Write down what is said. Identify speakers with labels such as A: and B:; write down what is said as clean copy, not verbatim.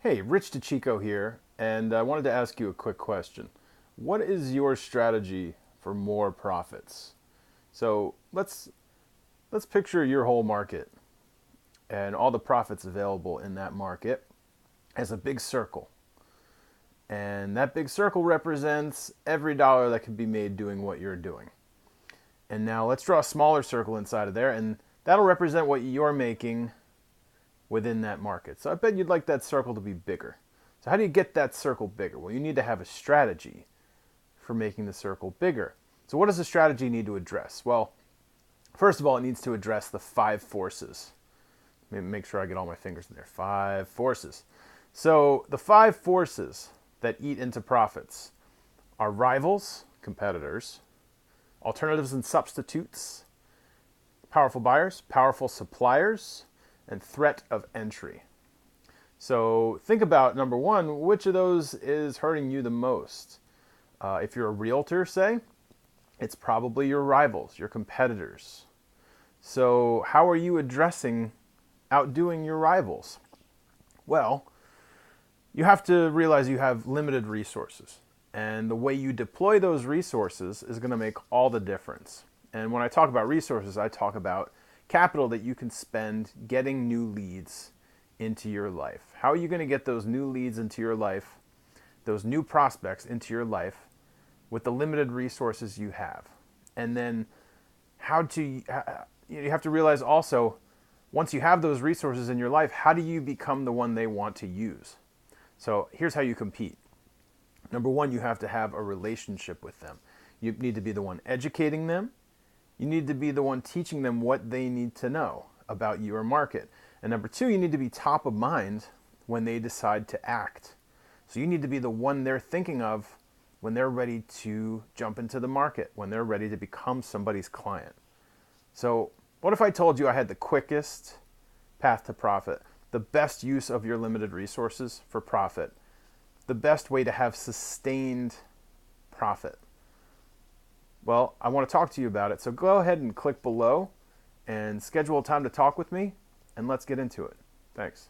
A: Hey, Rich DeChico here, and I wanted to ask you a quick question. What is your strategy for more profits? So let's picture your whole market and all the profits available in that market as a big circle. And that big circle represents every dollar that can be made doing what you're doing. And now let's draw a smaller circle inside of there, and that'll represent what you're making within that market. So I bet you'd like that circle to be bigger. So how do you get that circle bigger? Well, you need to have a strategy for making the circle bigger. So what does the strategy need to address? Well, first of all, it needs to address the five forces. Let me make sure I get all my fingers in there. Five forces. So the five forces that eat into profits are rivals, competitors, alternatives and substitutes, powerful buyers, powerful suppliers, and threat of entry. So think about number one, which of those is hurting you the most? If you're a realtor, say, it's probably your rivals, your competitors. So how are you addressing outdoing your rivals? Well, you have to realize you have limited resources. And the way you deploy those resources is going to make all the difference. And when I talk about resources, I talk about capital that you can spend getting new leads into your life. How are you going to get those new leads into your life, those new prospects into your life with the limited resources you have? And then you have to realize also, once you have those resources in your life, how do you become the one they want to use? So here's how you compete. Number one, you have to have a relationship with them. You need to be the one educating them. You need to be the one teaching them what they need to know about your market. And number two, you need to be top of mind when they decide to act. So you need to be the one they're thinking of when they're ready to jump into the market, when they're ready to become somebody's client. So what if I told you I had the quickest path to profit, the best use of your limited resources for profit, the best way to have sustained profit? Well, I want to talk to you about it. So go ahead and click below and schedule a time to talk with me, and let's get into it. Thanks.